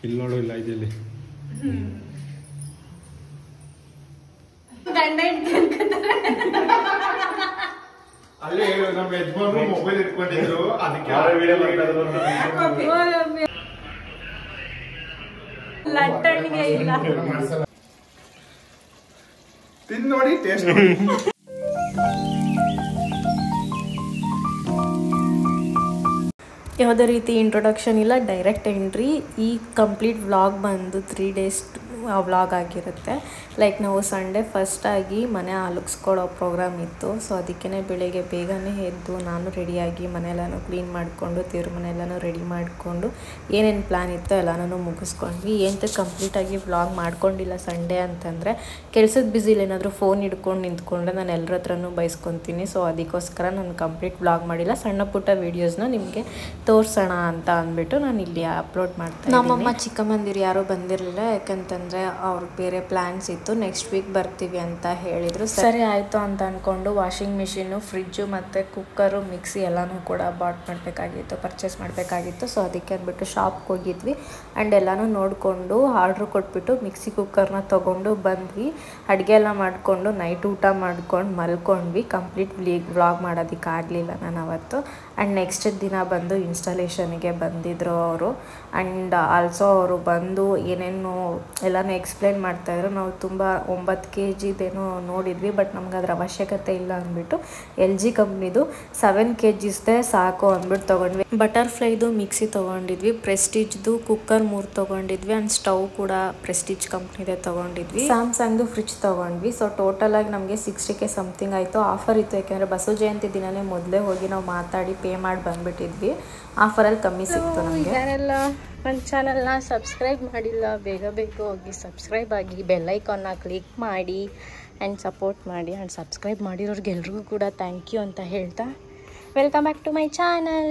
ಇಲ್ಲಿ ನೋಡು ಇಲ್ಲ ಇದೆಲ್ಲಿ ಅಲ್ಲೇ ನಮ್ಮ ಯಜಮಾನರು ಮೊಬೈಲ್ ಇಟ್ಕೊಂಡಿದ್ರು ಅದಕ್ಕೆ ಲಟ್ಟಣಿಗೆ ಇಲ್ಲ ತಿಂದು ನೋಡಿ ಟೇಸ್ಟ್ ಯಾವುದೇ ರೀತಿ ಇಂಟ್ರೊಡಕ್ಷನ್ ಇಲ್ಲ, ಡೈರೆಕ್ಟ್ ಎಂಟ್ರಿ. ಈ ಕಂಪ್ಲೀಟ್ ವ್ಲಾಗ್ ಬಂದು 3 ಡೇಸ್ ವ್ಲಾಗ್ ಆಗಿರುತ್ತೆ. ಲೈಕ್ ನಾವು ಸಂಡೇ ಫಸ್ಟಾಗಿ ಮನೆ ಅಲುಗಿಸ್ಕೊಳ್ಳೋ ಪ್ರೋಗ್ರಾಮ್ ಇತ್ತು. ಸೊ ಅದಕ್ಕೇ ಬೆಳಿಗ್ಗೆ ಬೇಗನೆ ಎದ್ದು ನಾನು ರೆಡಿಯಾಗಿ ಮನೆಯೆಲ್ಲನೂ ಕ್ಲೀನ್ ಮಾಡಿಕೊಂಡು ದೇವ್ರ ಮನೆಯೆಲ್ಲನೂ ರೆಡಿ ಮಾಡಿಕೊಂಡು ಏನೇನು ಪ್ಲ್ಯಾನ್ ಇತ್ತೋ ಎಲ್ಲನೂ ಮುಗಿಸ್ಕೊಂಡ್ವಿ. ಏನಂತ ಕಂಪ್ಲೀಟಾಗಿ ವ್ಲಾಗ್ ಮಾಡ್ಕೊಂಡಿಲ್ಲ ಸಂಡೇ ಅಂತಂದರೆ ಕೆಲಸದ ಬ್ಯುಸಿಲಿ ಏನಾದರೂ ಫೋನ್ ಹಿಡ್ಕೊಂಡು ನಿಂತ್ಕೊಂಡ್ರೆ ನಾನು ಎಲ್ಲರ ಹತ್ರನೂ ಬೈಸ್ಕೊತೀನಿ. ಸೊ ಅದಕ್ಕೋಸ್ಕರ ನಾನು ಕಂಪ್ಲೀಟ್ ವ್ಲಾಗ್ ಮಾಡಿಲ್ಲ. ಸಣ್ಣ ಪುಟ್ಟ ವೀಡಿಯೋಸ್ನ ನಿಮಗೆ ತೋರಿಸೋಣ ಅಂತ ಅಂದ್ಬಿಟ್ಟು ನಾನು ಇಲ್ಲಿ ಅಪ್ಲೋಡ್ ಮಾಡ್ತೀನಿ. ನಮ್ಮಮ್ಮ ಚಿಕ್ಕಮ್ಮಂದಿರು ಯಾರೂ ಬಂದಿರಲಿಲ್ಲ, ಯಾಕಂತಂದರೆ ಅವ್ರಿಗೆ ಬೇರೆ ಪ್ಲ್ಯಾನ್ಸ್ ಇತ್ತು. ನೆಕ್ಸ್ಟ್ ವೀಕ್ ಬರ್ತೀವಿ ಅಂತ ಹೇಳಿದರು. ಸರಿ ಆಯಿತು ಅಂತ ಅಂದ್ಕೊಂಡು ವಾಷಿಂಗ್ ಮಿಷಿನು, ಫ್ರಿಜ್ಜು ಮತ್ತು ಕುಕ್ಕರು, ಮಿಕ್ಸಿ ಎಲ್ಲನೂ ಕೂಡ ಪರ್ಚೇಸ್ ಮಾಡಬೇಕಾಗಿತ್ತು. ಸೊ ಅದಕ್ಕೆ ಅಂದ್ಬಿಟ್ಟು ಶಾಪ್ಗೆ ಹೋಗಿದ್ವಿ. ಆ್ಯಂಡ್ ಎಲ್ಲನೂ ನೋಡಿಕೊಂಡು ಆರ್ಡ್ರ್ ಕೊಟ್ಬಿಟ್ಟು ಮಿಕ್ಸಿ ಕುಕ್ಕರ್ನ ತೊಗೊಂಡು ಬಂದ್ವಿ. ಅಡುಗೆ ಎಲ್ಲ ಮಾಡಿಕೊಂಡು ನೈಟ್ ಊಟ ಮಾಡ್ಕೊಂಡು ಮಲ್ಕೊಂಡ್ವಿ. ಕಂಪ್ಲೀಟ್ ವ್ಲಾಗ್ ಮಾಡೋದಕ್ಕಾಗಲಿಲ್ಲ ನಾನು ಅವತ್ತು. ಆ್ಯಂಡ್ ನೆಕ್ಸ್ಟ್ ದಿನ ಬಂದು ಇನ್ಸ್ಟಾಲೇಷನಿಗೆ ಬಂದಿದ್ದರು ಅವರು. ಆ್ಯಂಡ್ ಆಲ್ಸೋ ಅವರು ಬಂದು ಏನೇನು ಎಲ್ಲನೂ ಎಕ್ಸ್ಪ್ಲೇನ್ ಮಾಡ್ತಾಯಿದ್ರು. ನಾವು ತುಂಬ 9 kgದೇನೋ ನೋಡಿದ್ವಿ, ಬಟ್ ನಮ್ಗೆ ಅದ್ರ ಅವಶ್ಯಕತೆ ಇಲ್ಲ ಅಂದ್ಬಿಟ್ಟು LG ಕಂಪ್ನಿದು 7 kgಸ್ದೇ ಸಾಕು ಅಂದ್ಬಿಟ್ಟು ತೊಗೊಂಡ್ವಿ. ಬಟರ್ಫ್ಲೈದು ಮಿಕ್ಸಿ ತೊಗೊಂಡಿದ್ವಿ, ಪ್ರೆಸ್ಟೀಜ್ದು ಕುಕ್ಕರ್ 3 ತೊಗೊಂಡಿದ್ವಿ. ಆ್ಯಂಡ್ ಸ್ಟವ್ ಕೂಡ ಪ್ರೆಸ್ಟೀಜ್ ಕಂಪ್ನಿದೇ ತೊಗೊಂಡಿದ್ವಿ. ಸ್ಯಾಮ್ಸಂಗ್ದು ಫ್ರಿಜ್ ತೊಗೊಂಡ್ವಿ. ಸೊ ಟೋಟಲಾಗಿ ನಮಗೆ 60K ಸಮಥಿಂಗ್ ಆಯಿತು. ಆಫರ್ ಇತ್ತು, ಯಾಕೆಂದರೆ ಬಸವ ಜಯಂತಿ ದಿನವೇ ಮೊದಲೇ ಹೋಗಿ ನಾವು ಮಾತಾಡಿ ಪೇ ಮಾಡಿ ಬಂದುಬಿಟ್ಟಿದ್ವಿ. ಆಫರಲ್ಲಿ ಕಮ್ಮಿ ಸಿಕ್ತು ನಮಗೆ. ಯಾರೆಲ್ಲ ನನ್ನ ಚಾನಲ್ನ ಸಬ್ಸ್ಕ್ರೈಬ್ ಮಾಡಿಲ್ಲ, ಬೇಗ ಹೋಗಿ ಸಬ್ಸ್ಕ್ರೈಬ್ ಆಗಿ, ಬೆಲ್ಲೈಕಾನ್ನ ಕ್ಲಿಕ್ ಮಾಡಿ ಆ್ಯಂಡ್ ಸಪೋರ್ಟ್ ಮಾಡಿ. ಆ್ಯಂಡ್ ಸಬ್ಸ್ಕ್ರೈಬ್ ಮಾಡಿರೋರಿಗೆಲ್ರಿಗೂ ಕೂಡ ಥ್ಯಾಂಕ್ ಯು ಅಂತ ಹೇಳ್ತಾ welcome back to my channel.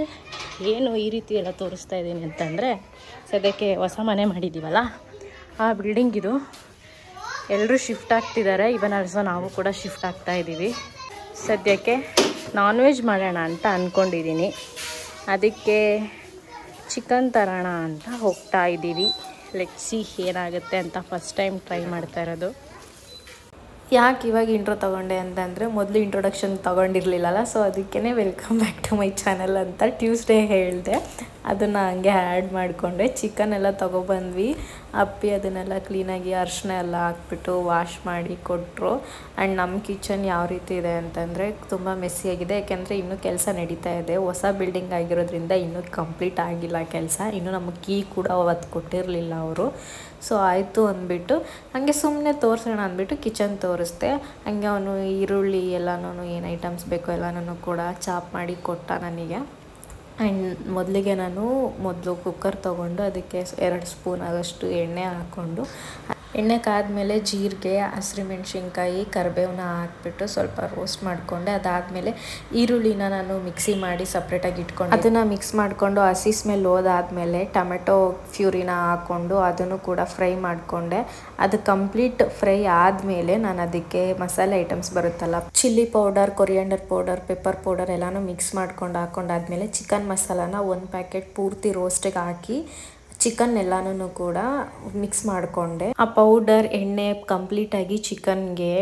ಏನು ಈ ರೀತಿ ಎಲ್ಲ ತೋರಿಸ್ತಾ ಇದ್ದೀನಿ ಅಂತಂದರೆ, ಸದ್ಯಕ್ಕೆ ಹೊಸ ಮನೆ ಮಾಡಿದ್ದೀವಲ್ಲ ಆ ಬಿಲ್ಡಿಂಗ್ ಇದು. ಎಲ್ಲರೂ ಶಿಫ್ಟ್ ಆಗ್ತಿದ್ದಾರೆ, ಇವನ್ ಆಲ್ಸೋ ನಾವು ಕೂಡ ಶಿಫ್ಟ್ ಆಗ್ತಾ ಇದ್ದೀವಿ. ಸದ್ಯಕ್ಕೆ ನಾನ್ ವೆಜ್ ಮಾಡೋಣ ಅಂತ ಅಂದ್ಕೊಂಡಿದ್ದೀನಿ. ಅದಕ್ಕೆ ಚಿಕನ್ ತರೋಣ ಅಂತ ಹೋಗ್ತಾ ಇದ್ದೀವಿ. ಲೆಟ್ಸ್ ಸಿ ಏನಾಗುತ್ತೆ ಅಂತ. ಫಸ್ಟ್ ಟೈಮ್ ಟ್ರೈ ಮಾಡ್ತಾ ಇರೋದು. ಯಾಕೆ ಇವಾಗ ಇಂಟ್ರೋ ತೊಗೊಂಡೆ ಅಂತಂದರೆ ಮೊದಲು ಇಂಟ್ರೊಡಕ್ಷನ್ ತೊಗೊಂಡಿರಲಿಲ್ಲಲ್ಲ. ಸೊ ಅದಕ್ಕೇ welcome back to my channel ಅಂತ ಟ್ಯೂಸ್ಡೇ ಹೇಳಿದೆ. ಅದನ್ನು ಹಂಗೆ ಆ್ಯಡ್ ಮಾಡಿಕೊಂಡೆ. ಚಿಕನ್ ಎಲ್ಲ ತೊಗೊಬಂದ್ವಿ. ಅಪ್ಪಿ ಅದನ್ನೆಲ್ಲ ಕ್ಲೀನಾಗಿ ಅರಿಶಿನ ಎಲ್ಲ ಹಾಕ್ಬಿಟ್ಟು ವಾಶ್ ಮಾಡಿ ಕೊಟ್ಟರು. ಆ್ಯಂಡ್ ನಮ್ಮ ಕಿಚನ್ ಯಾವ ರೀತಿ ಇದೆ ಅಂತಂದರೆ ತುಂಬ ಮೆಸ್ಸಿಯಾಗಿದೆ, ಯಾಕೆಂದರೆ ಇನ್ನೂ ಕೆಲಸ ನಡೀತಾ ಇದೆ. ಹೊಸ ಬಿಲ್ಡಿಂಗ್ ಆಗಿರೋದ್ರಿಂದ ಇನ್ನೂ ಕಂಪ್ಲೀಟ್ ಆಗಿಲ್ಲ ಕೆಲಸ. ಇನ್ನೂ ನಮಗೆ ಕೀ ಕೂಡ ಅವತ್ತು ಕೊಟ್ಟಿರಲಿಲ್ಲ ಅವರು. ಸೊ ಆಯಿತು ಅಂದ್ಬಿಟ್ಟು ಹಾಗೆ ಸುಮ್ಮನೆ ತೋರಿಸೋಣ ಅಂದ್ಬಿಟ್ಟು ಕಿಚನ್ ತೋರಿಸ್ದೆ. ಹಾಗೆ ಅವನು ಈರುಳ್ಳಿ ಎಲ್ಲನೂ ಏನು ಐಟಮ್ಸ್ ಬೇಕೋ ಎಲ್ಲನೂ ಕೂಡ ಚಾಪ್ ಮಾಡಿ ಕೊಟ್ಟ ನನಗೆ. ಆ್ಯಂಡ್ ಮೊದಲಿಗೆ ನಾನು ಕುಕ್ಕರ್ ತೊಗೊಂಡು ಅದಕ್ಕೆ 2 ಸ್ಪೂನ್ ಆಗೋಷ್ಟು ಎಣ್ಣೆ ಹಾಕ್ಕೊಂಡು, ಎಣ್ಣೆ ಕಾದ್ಮೇಲೆ ಜೀರಿಗೆ, ಹಸಿಮೆಣ್ಸಿನ್ಕಾಯಿ, ಕರಿಬೇವನ್ನ ಹಾಕ್ಬಿಟ್ಟು ಸ್ವಲ್ಪ ರೋಸ್ಟ್ ಮಾಡಿಕೊಂಡೆ. ಅದಾದಮೇಲೆ ಈರುಳ್ಳಿನ ನಾನು ಮಿಕ್ಸಿ ಮಾಡಿ ಸಪ್ರೇಟಾಗಿ ಇಟ್ಕೊಂಡು ಅದನ್ನು ಮಿಕ್ಸ್ ಮಾಡಿಕೊಂಡು ಹಸಿ ಸ್ಮೆಲ್ ಹೋದಾದಮೇಲೆ ಟೊಮೆಟೊ ಪ್ಯೂರಿನ ಹಾಕ್ಕೊಂಡು ಅದನ್ನು ಕೂಡ ಫ್ರೈ ಮಾಡಿಕೊಂಡೆ. ಅದು ಕಂಪ್ಲೀಟ್ ಫ್ರೈ ಆದಮೇಲೆ ನಾನು ಅದಕ್ಕೆ ಮಸಾಲೆ ಐಟಮ್ಸ್ ಬರುತ್ತಲ್ಲ, chilli powder, coriander powder, pepper powder ಎಲ್ಲನೂ ಮಿಕ್ಸ್ ಹಾಕೊಂಡಾದ್ಮೇಲೆ ಚಿಕನ್ ಮಸಾಲಾನ 1 ಪ್ಯಾಕೆಟ್ ಪೂರ್ತಿ ರೋಸ್ಟಿಗೆ ಹಾಕಿ ಚಿಕನ್ ಎಲ್ಲನೂ ಕೂಡ ಮಿಕ್ಸ್ ಮಾಡಿಕೊಂಡೆ. ಆ ಪೌಡರ್ ಎಣ್ಣೆ ಕಂಪ್ಲೀಟಾಗಿ ಚಿಕನ್ಗೆ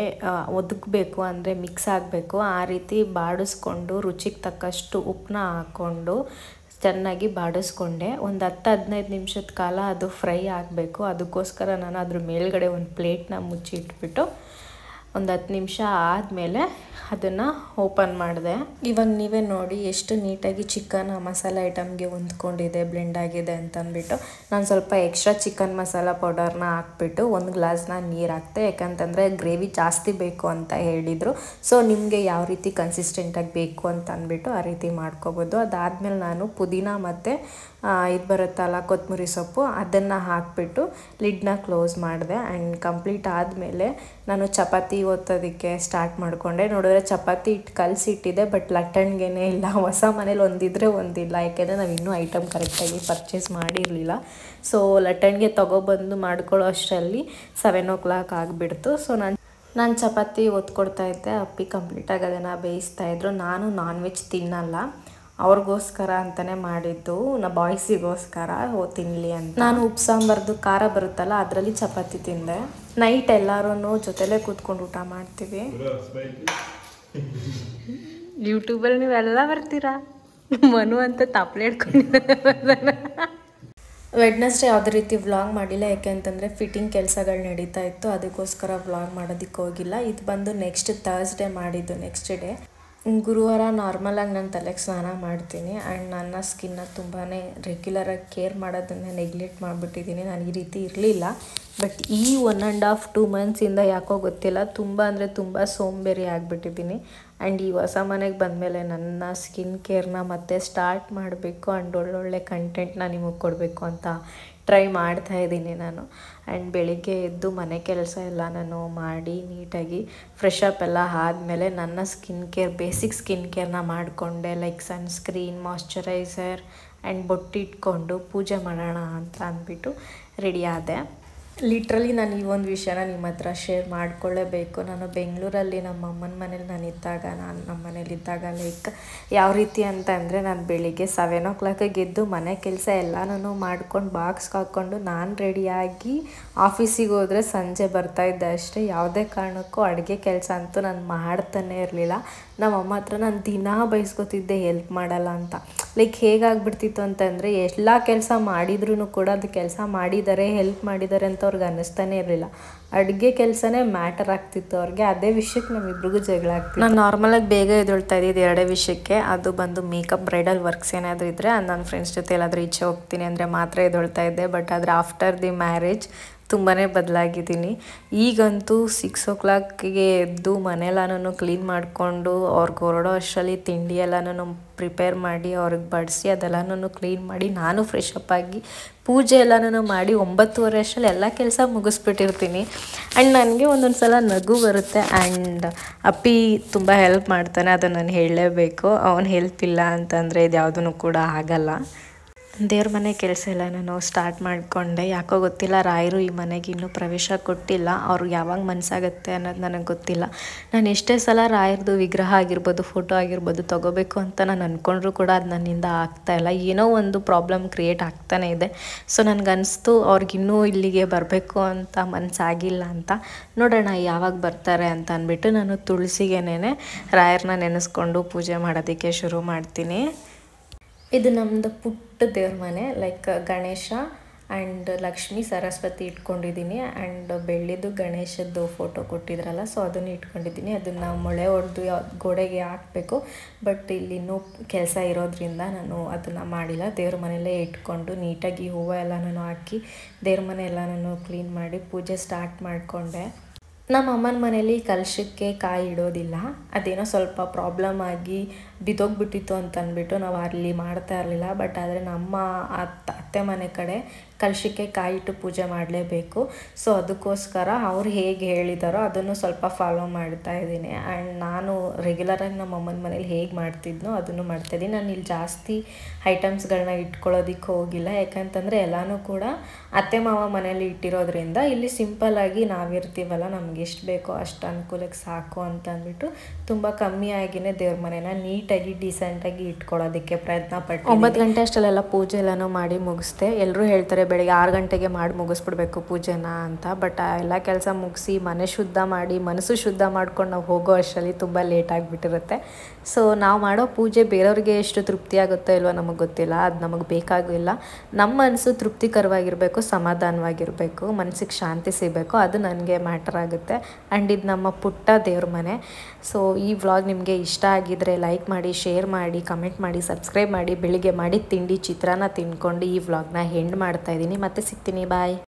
ಒದಗಬೇಕು, ಅಂದರೆ ಮಿಕ್ಸ್ ಆಗಬೇಕು. ಆ ರೀತಿ ಬಾಡಿಸ್ಕೊಂಡು ರುಚಿಗೆ ತಕ್ಕಷ್ಟು ಉಪ್ಪನ್ನ ಹಾಕ್ಕೊಂಡು ಚೆನ್ನಾಗಿ ಬಾಡಿಸ್ಕೊಂಡೆ. ಒಂದು 10-15 ನಿಮಿಷದ ಕಾಲ ಅದು ಫ್ರೈ ಆಗಬೇಕು. ಅದಕ್ಕೋಸ್ಕರ ನಾನು ಅದ್ರ ಮೇಲ್ಗಡೆ ಒಂದು ಪ್ಲೇಟ್ನ ಮುಚ್ಚಿ ಇಟ್ಬಿಟ್ಟು ಒಂದು 10 ನಿಮಿಷ ಆದಮೇಲೆ ಅದನ್ನು ಓಪನ್ ಮಾಡಿದೆ. ಇವಾಗ ನೀವೇ ನೋಡಿ ಎಷ್ಟು ನೀಟಾಗಿ ಚಿಕನ್ ಮಸಾಲೆ ಐಟಮ್ಗೆ ಹೊಂದ್ಕೊಂಡಿದೆ, ಬ್ಲೆಂಡ್ ಆಗಿದೆ ಅಂತಂದ್ಬಿಟ್ಟು ನಾನು ಸ್ವಲ್ಪ ಎಕ್ಸ್ಟ್ರಾ ಚಿಕನ್ ಮಸಾಲ ಪೌಡರ್ನ ಹಾಕ್ಬಿಟ್ಟು 1 ಗ್ಲಾಸ್ನ ನೀರು ಹಾಕ್ತೆ. ಯಾಕಂತಂದರೆ ಗ್ರೇವಿ ಜಾಸ್ತಿ ಬೇಕು ಅಂತ ಹೇಳಿದರು. ಸೊ ನಿಮಗೆ ಯಾವ ರೀತಿ ಕನ್ಸಿಸ್ಟೆಂಟಾಗಿ ಬೇಕು ಅಂತ ಅಂದ್ಬಿಟ್ಟು ಆ ರೀತಿ ಮಾಡ್ಕೋಬೋದು. ಅದಾದಮೇಲೆ ನಾನು ಪುದೀನ ಮತ್ತು ಇದು ಬರುತ್ತಲ್ಲ ಕೊತ್ತಂಬರಿ ಸೊಪ್ಪು, ಅದನ್ನು ಹಾಕಿಬಿಟ್ಟು ಲಿಡ್ನ ಕ್ಲೋಸ್ ಮಾಡಿದೆ. ಆ್ಯಂಡ್ ಕಂಪ್ಲೀಟ್ ಆದಮೇಲೆ ನಾನು ಚಪಾತಿ ಒತ್ತೋದಕ್ಕೆ ಸ್ಟಾರ್ಟ್ ಮಾಡಿಕೊಂಡೆ. ನೋಡಿದ್ರೆ ಚಪಾತಿ ಹಿಟ್ಟು ಕಲಸಿಟ್ಟಿದೆ, ಬಟ್ ಲಟ್ಟಣಿಗೆನೇ ಇಲ್ಲ. ಹೊಸ ಮನೇಲಿ ಒಂದಿದ್ರೆ ಒಂದಿಲ್ಲ, ಯಾಕೆಂದರೆ ನಾವು ಇನ್ನೂ ಐಟಮ್ ಕರೆಕ್ಟಾಗಿ ಪರ್ಚೇಸ್ ಮಾಡಿರಲಿಲ್ಲ. ಸೊ ಲಟ್ಟಣಿಗೆ ತೊಗೊಬಂದು ಮಾಡ್ಕೊಳ್ಳೋ ಅಷ್ಟರಲ್ಲಿ 7 o'clock ಆಗಿಬಿಡ್ತು. ಸೊ ನಾನು ಚಪಾತಿ ಒತ್ಕೊಡ್ತಾಯಿದ್ದೆ, ಅಪ್ಪಿ ಕಂಪ್ಲೀಟಾಗಿ ಅದನ್ನು ಬೇಯಿಸ್ತಾಯಿದ್ರು. ನಾನು ನಾನ್ ವೆಜ್ ತಿನ್ನಲ್ಲ, ಅವ್ರಿಗೋಸ್ಕರ ಅಂತಲೇ ಮಾಡಿದ್ದು, ಬಾಯ್ಸಿಗೋಸ್ಕರ ತಿನ್ನಲಿ ಅಂತ. ನಾನು ಉಪ್ಪು ಸಾಂಬಾರ್ದು ಖಾರ ಬರುತ್ತಲ್ಲ ಅದರಲ್ಲಿ ಚಪಾತಿ ತಿಂದೆ. ನೈಟ್ ಎಲ್ಲರೂ ಜೊತೆಲೇ ಕೂತ್ಕೊಂಡು ಊಟ ಮಾಡ್ತೀವಿ. ಯೂಟ್ಯೂಬಲ್ಲಿ ನೀವೆಲ್ಲ ಬರ್ತೀರಾ. ಮನು ಅಂತ ತಪ್ಪಲೆ ಹಿಡ್ಕೊಂಡಿದ್ದಾರೆ. ವೆಡ್ನೆಸ್ಡೇ ಯಾವುದೇ ರೀತಿ ವ್ಲಾಗ್ ಮಾಡಿಲ್ಲ, ಯಾಕೆಂತಂದರೆ ಫಿಟ್ಟಿಂಗ್ ಕೆಲಸಗಳು ನಡೀತಾ ಇತ್ತು, ಅದಕ್ಕೋಸ್ಕರ ವ್ಲಾಗ್ ಮಾಡೋದಕ್ಕೆ ಹೋಗಿಲ್ಲ. ಇದು ಬಂದು ನೆಕ್ಸ್ಟ್ ಥರ್ಸ್ಡೇ ಮಾಡಿದ್ದು. ನೆಕ್ಸ್ಟ್ ಡೇ ಗುರುವಾರ ನಾರ್ಮಲಾಗಿ ನಾನು ತಲೆಗೆ ಸ್ನಾನ ಮಾಡ್ತೀನಿ. ಆ್ಯಂಡ್ ನನ್ನ ಸ್ಕಿನ್ನ ತುಂಬಾ ರೆಗ್ಯುಲರಾಗಿ ಕೇರ್ ಮಾಡೋದನ್ನು ನೆಗ್ಲೆಕ್ಟ್ ಮಾಡಿಬಿಟ್ಟಿದ್ದೀನಿ. ನಾನು ಈ ರೀತಿ ಇರಲಿಲ್ಲ, ಬಟ್ ಈ 1.5-2 ಮಂತ್ಸಿಂದ ಯಾಕೋ ಗೊತ್ತಿಲ್ಲ, ತುಂಬ ಅಂದರೆ ತುಂಬ ಸೋಂಬೇರಿ ಆಗಿಬಿಟ್ಟಿದ್ದೀನಿ. ಆ್ಯಂಡ್ ಈ ಹೊಸ ಮನೆಗೆ ಬಂದಮೇಲೆ ನನ್ನ ಸ್ಕಿನ್ ಕೇರ್ನ ಮತ್ತೆ ಸ್ಟಾರ್ಟ್ ಮಾಡಬೇಕು ಆ್ಯಂಡ್ ಒಳ್ಳೊಳ್ಳೆ ಕಂಟೆಂಟ್ನ ನಿಮಗೆ ಕೊಡಬೇಕು ಅಂತ ಟ್ರೈ ಮಾಡ್ತಾಯಿದ್ದೀನಿ ನಾನು. ಆ್ಯಂಡ್ ಬೆಳಿಗ್ಗೆ ಎದ್ದು ಮನೆ ಕೆಲಸ ಎಲ್ಲ ನಾನು ಮಾಡಿ ನೀಟಾಗಿ ಫ್ರೆಶ್ ಅಪ್ ಎಲ್ಲ ಆದಮೇಲೆ ನನ್ನ ಸ್ಕಿನ್ ಕೇರ್, ಬೇಸಿಕ್ ಸ್ಕಿನ್ ಕೇರ್ನ ಮಾಡಿಕೊಂಡೆ. ಲೈಕ್ ಸನ್ಸ್ಕ್ರೀನ್, ಮಾಯ್ಶ್ಚರೈಸರ್ ಆ್ಯಂಡ್ ಬೊಟ್ಟಿಟ್ಕೊಂಡು ಪೂಜೆ ಮಾಡೋಣ ಅಂತ ಅಂದ್ಬಿಟ್ಟು ರೆಡಿ ಆದೆ. ಲಿಟ್ರಲಿ ನಾನು ಈ ಒಂದು ವಿಷಯನ ನಿಮ್ಮ ಹತ್ರ ಶೇರ್ ಮಾಡ್ಕೊಳ್ಳೇಬೇಕು. ನಾನು ಬೆಂಗಳೂರಲ್ಲಿ ನಮ್ಮ ಅಮ್ಮನ ಮನೇಲಿ ನಾನು ನಮ್ಮ ಮನೇಲಿದ್ದಾಗ ಲೈಕ್ ಯಾವ ರೀತಿ ಅಂತ ಅಂದರೆ, ನಾನು ಬೆಳಿಗ್ಗೆ 7 o'clock ಎದ್ದು ಮನೆ ಕೆಲಸ ಎಲ್ಲನೂ ಮಾಡ್ಕೊಂಡು ಬಾಕ್ಸ್ಗೆ ಹಾಕ್ಕೊಂಡು ನಾನು ರೆಡಿಯಾಗಿ ಆಫೀಸಿಗೆ ಹೋದರೆ ಸಂಜೆ ಬರ್ತಾಯಿದ್ದೆ ಅಷ್ಟೇ. ಯಾವುದೇ ಕಾರಣಕ್ಕೂ ಅಡುಗೆ ಕೆಲಸ ಅಂತೂ ನಾನು ಮಾಡ್ತಾನೆ ಇರಲಿಲ್ಲ. ನಮ್ಮ ಅಮ್ಮ ಹತ್ರ ನಾನು ದಿನಾ ಬಯಸ್ಕೊತಿದ್ದೆ ಹೆಲ್ಪ್ ಮಾಡಲ್ಲ ಅಂತ. ಲೈಕ್ ಹೇಗಾಗ್ಬಿಡ್ತಿತ್ತು ಅಂತಂದರೆ, ಎಲ್ಲ ಕೆಲಸ ಮಾಡಿದ್ರೂ ಕೂಡ ಅದು ಕೆಲಸ ಮಾಡಿದ್ದಾರೆ, ಹೆಲ್ಪ್ ಮಾಡಿದ್ದಾರೆ ಅಂತ ಅವ್ರಿಗೆ ಅನ್ನಿಸ್ತಾನೆ ಇರಲಿಲ್ಲ. ಅಡುಗೆ ಕೆಲಸನೇ ಮ್ಯಾಟರ್ ಆಗ್ತಿತ್ತು ಅವ್ರಿಗೆ. ಅದೇ ವಿಷಯಕ್ಕೆ ನಮ್ಮಿಬ್ರಿಗೂ ಜಗಳ ಆಗ್ತಿತ್ತು. ನಾನು ನಾರ್ಮಲಾಗಿ ಬೇಗ ಎದ್ದೇಳ್ತಾ ಇದ್ದಿದ್ದು 2 ವಿಷಯಕ್ಕೆ. ಅದು ಬಂದು ಮೇಕಪ್, ಬ್ರೈಡಲ್ ವರ್ಕ್ಸ್ ಏನಾದರೂ ಇದ್ದರೆ ನನ್ನ ಫ್ರೆಂಡ್ಸ್ ಜೊತೆ ಎಲ್ಲಾದರೂ ಈಚೆ ಹೋಗ್ತೀನಿ ಅಂದರೆ ಮಾತ್ರ ಎದ್ದೇಳ್ತಾ ಇದ್ದೆ. ಬಟ್ ಆದರೆ ಆಫ್ಟರ್ ದಿ ಮ್ಯಾರೇಜ್ ತುಂಬಾ ಬದಲಾಗಿದ್ದೀನಿ. ಈಗಂತೂ 6 o'clockಗೆ ಎದ್ದು ಮನೆಯೆಲ್ಲನೂ ಕ್ಲೀನ್ ಮಾಡಿಕೊಂಡು ಅವ್ರಿಗೆ ಹೊರಡೋ ಅಷ್ಟರಲ್ಲಿ ತಿಂಡಿ ಎಲ್ಲನೂ ಪ್ರಿಪೇರ್ ಮಾಡಿ ಅವ್ರಿಗೆ ಬಡಿಸಿ ಅದೆಲ್ಲನೂ ಕ್ಲೀನ್ ಮಾಡಿ ನಾನು ಫ್ರೆಶ್ ಅಪ್ ಆಗಿ ಪೂಜೆ ಎಲ್ಲನೂ ಮಾಡಿ 9:30 ಅಷ್ಟರಲ್ಲಿ ಎಲ್ಲ ಕೆಲಸ ಮುಗಿಸ್ಬಿಟ್ಟಿರ್ತೀನಿ. ಆ್ಯಂಡ್ ನನಗೆ ಒಂದೊಂದು ಸಲ ನಗು ಬರುತ್ತೆ. ಆ್ಯಂಡ್ ಅಪ್ಪಿ ತುಂಬ ಹೆಲ್ಪ್ ಮಾಡ್ತಾನೆ, ಅದನ್ನು ನಾನು ಹೇಳಲೇಬೇಕು. ಅವನು ಹೆಲ್ಪ್ ಇಲ್ಲ ಅಂತಂದರೆ ಇದು ಯಾವುದೂ ಕೂಡ ಆಗಲ್ಲ. ದೇವ್ರ ಮನೆ ಕೆಲಸ ಎಲ್ಲ ನಾನು ಸ್ಟಾರ್ಟ್ ಮಾಡಿಕೊಂಡೆ. ಯಾಕೋ ಗೊತ್ತಿಲ್ಲ, ರಾಯರು ಈ ಮನೆಗೆ ಇನ್ನೂ ಪ್ರವೇಶ ಕೊಟ್ಟಿಲ್ಲ. ಅವ್ರಿಗೆ ಯಾವಾಗ ಮನಸ್ಸಾಗುತ್ತೆ ಅನ್ನೋದು ನನಗೆ ಗೊತ್ತಿಲ್ಲ. ನಾನು ಎಷ್ಟೇ ಸಲ ರಾಯರದು ವಿಗ್ರಹ ಆಗಿರ್ಬೋದು, ಫೋಟೋ ಆಗಿರ್ಬೋದು ತೊಗೋಬೇಕು ಅಂತ ನಾನು ಅಂದ್ಕೊಂಡ್ರೂ ಕೂಡ ಅದು ನನ್ನಿಂದ ಆಗ್ತಾಯಿಲ್ಲ. ಏನೋ ಒಂದು ಪ್ರಾಬ್ಲಮ್ ಕ್ರಿಯೇಟ್ ಆಗ್ತಾನೆ ಇದೆ. ಸೊ ನನಗನ್ನಿಸ್ತು ಅವ್ರಿಗಿನ್ನೂ ಇಲ್ಲಿಗೆ ಬರಬೇಕು ಅಂತ ಮನಸ್ಸಾಗಿಲ್ಲ ಅಂತ. ನೋಡೋಣ ಯಾವಾಗ ಬರ್ತಾರೆ ಅಂತ ಅಂದ್ಬಿಟ್ಟು ನಾನು ತುಳಸಿಗೆನೇ ರಾಯರನ್ನ ನೆನೆಸ್ಕೊಂಡು ಪೂಜೆ ಮಾಡೋದಕ್ಕೆ ಶುರು ಮಾಡ್ತೀನಿ. ಇದು ನಮ್ಮದು ಪುಟ್ಟ ದೇವ್ರ ಮನೆ. ಲೈಕ್ ಗಣೇಶ ಆ್ಯಂಡ್ ಲಕ್ಷ್ಮೀ ಸರಸ್ವತಿ ಇಟ್ಕೊಂಡಿದ್ದೀನಿ. ಆ್ಯಂಡ್ ಬೆಳ್ಳಿದು ಗಣೇಶದ್ದು ಫೋಟೋ ಕೊಟ್ಟಿದ್ರಲ್ಲ, ಸೊ ಅದನ್ನು ಇಟ್ಕೊಂಡಿದ್ದೀನಿ. ಅದನ್ನು ಮೊಳೆ ಹೊಡೆದು ಗೋಡೆಗೆ ಹಾಕಬೇಕು. ಬಟ್ ಇಲ್ಲಿ ಇನ್ನೂ ಕೆಲಸ ಇರೋದ್ರಿಂದ ನಾನು ಅದನ್ನು ಮಾಡಿಲ್ಲ. ದೇವ್ರ ಮನೆಯಲ್ಲೇ ಇಟ್ಕೊಂಡು ನೀಟಾಗಿ ಹೂವು ಎಲ್ಲನೂ ಹಾಕಿ ದೇವ್ರ ಮನೆ ಎಲ್ಲನೂ ಕ್ಲೀನ್ ಮಾಡಿ ಪೂಜೆ ಸ್ಟಾರ್ಟ್ ಮಾಡಿಕೊಂಡೆ. ನಮ್ಮ ಅಮ್ಮನ ಮನೇಲಿ ಕಲಶಕ್ಕೆ ಕಾಯಿ ಇಡೋದಿಲ್ಲ. ಅದೇನೋ ಸ್ವಲ್ಪ ಪ್ರಾಬ್ಲಮ್ ಆಗಿ ಬಿದ್ದೋಗ್ಬಿಟ್ಟಿತ್ತು ಅಂತ ಅಂದ್ಬಿಟ್ಟು ನಾವು ಅಲ್ಲಿ ಮಾಡ್ತಾ ಇರಲಿಲ್ಲ. ಬಟ್ ಆದರೆ ನಮ್ಮ ಅತ್ತೆ ಮನೆ ಕಡೆ ಕಲಶಕ್ಕೆ ಕಾಯಿ ಇಟ್ಟು ಪೂಜೆ ಮಾಡಲೇಬೇಕು. ಸೊ ಅದಕ್ಕೋಸ್ಕರ ಅವ್ರು ಹೇಗೆ ಹೇಳಿದಾರೋ ಅದನ್ನು ಸ್ವಲ್ಪ ಫಾಲೋ ಮಾಡ್ತಾ ಇದ್ದೀನಿ. ಆ್ಯಂಡ್ ನಾನು ರೆಗ್ಯುಲರಾಗಿ ನಮ್ಮ ಅಮ್ಮನ ಮನೇಲಿ ಹೇಗೆ ಮಾಡ್ತಿದ್ನೋ ಅದನ್ನು ಮಾಡ್ತಾಯಿದ್ದೀನಿ. ನಾನು ಇಲ್ಲಿ ಜಾಸ್ತಿ ಐಟಮ್ಸ್ಗಳನ್ನ ಇಟ್ಕೊಳ್ಳೋದಕ್ಕೆ ಹೋಗಿಲ್ಲ. ಯಾಕಂತಂದರೆ ಎಲ್ಲನೂ ಕೂಡ ಅತ್ತೆ ಮಾವ ಮನೇಲಿ ಇಟ್ಟಿರೋದ್ರಿಂದ ಇಲ್ಲಿ ಸಿಂಪಲ್ಲಾಗಿ ನಾವಿರ್ತೀವಲ್ಲ, ನಮ್ಗೆ ಎಷ್ಟು ಬೇಕೋ ಅಷ್ಟು ಅನುಕೂಲಕ್ಕೆ ಸಾಕು ಅಂತ ಅಂದ್ಬಿಟ್ಟು ತುಂಬ ಕಮ್ಮಿಯಾಗಿಯೇ ದೇವ್ರ ಮನೇನ ನೀಟಾಗಿ ಡೀಸೆಂಟಾಗಿ ಇಟ್ಕೊಳ್ಳೋದಕ್ಕೆ ಪ್ರಯತ್ನ ಪಟ್ಟು 9 ಗಂಟೆ ಅಷ್ಟಲ್ಲೆಲ್ಲ ಪೂಜೆ ಎಲ್ಲನೂ ಮಾಡಿ ಮುಗಿಸ್ದೆ. ಎಲ್ಲರೂ ಹೇಳ್ತಾರೆ ಬೆಳಗ್ಗೆ 6 ಗಂಟೆಗೆ ಮಾಡಿ ಮುಗಿಸ್ಬಿಡ್ಬೇಕು ಪೂಜೆನ ಅಂತ. ಬಟ್ ಆ ಎಲ್ಲ ಕೆಲಸ ಮುಗಿಸಿ ಮನೆ ಶುದ್ಧ ಮಾಡಿ ಮನಸ್ಸು ಶುದ್ಧ ಮಾಡ್ಕೊಂಡು ನಾವು ಹೋಗೋ ಅಷ್ಟರಲ್ಲಿ ತುಂಬ ಲೇಟ್ ಆಗಿಬಿಟ್ಟಿರುತ್ತೆ. ಸೊ ನಾವು ಮಾಡೋ ಪೂಜೆ ಬೇರೆಯವ್ರಿಗೆ ಎಷ್ಟು ತೃಪ್ತಿ ಆಗುತ್ತೋ ಇಲ್ವೋ ನಮಗೆ ಗೊತ್ತಿಲ್ಲ. ಅದು ನಮಗೆ ಬೇಕಾಗಿಲ್ಲ. ನಮ್ಮ ಮನಸ್ಸು ತೃಪ್ತಿಕರವಾಗಿರಬೇಕು, ಸಮಾಧಾನವಾಗಿರಬೇಕು, ಮನಸ್ಸಿಗೆ ಶಾಂತಿ ಸಿಗಬೇಕು. ಅದು ನನಗೆ ಮ್ಯಾಟರ್ ಆಗುತ್ತೆ. ಆ್ಯಂಡ್ ಇದು ನಮ್ಮ ಪುಟ್ಟ ದೇವ್ರ ಮನೆ. ಸೊ ಈ ವ್ಲಾಗ್ ನಿಮಗೆ ಇಷ್ಟ ಆಗಿದ್ದರೆ ಲೈಕ್ ಮಾಡಿ, ಶೇರ್ ಮಾಡಿ, ಕಮೆಂಟ್ ಮಾಡಿ, ಸಬ್ಸ್ಕ್ರೈಬ್ ಮಾಡಿ. ಬೆಳಿಗ್ಗೆ ಮಾಡಿದ ತಿಂಡಿ ಚಿತ್ರಾನ್ನ ತಿಂದ್ಕೊಂಡು ಈ ವ್ಲಾಗ್ನ ಎಂಡ್ ಮಾಡ್ತಾಯಿದ್ದೀನಿ. ಮತ್ತೆ ಸಿಗ್ತೀನಿ. ಬಾಯ್.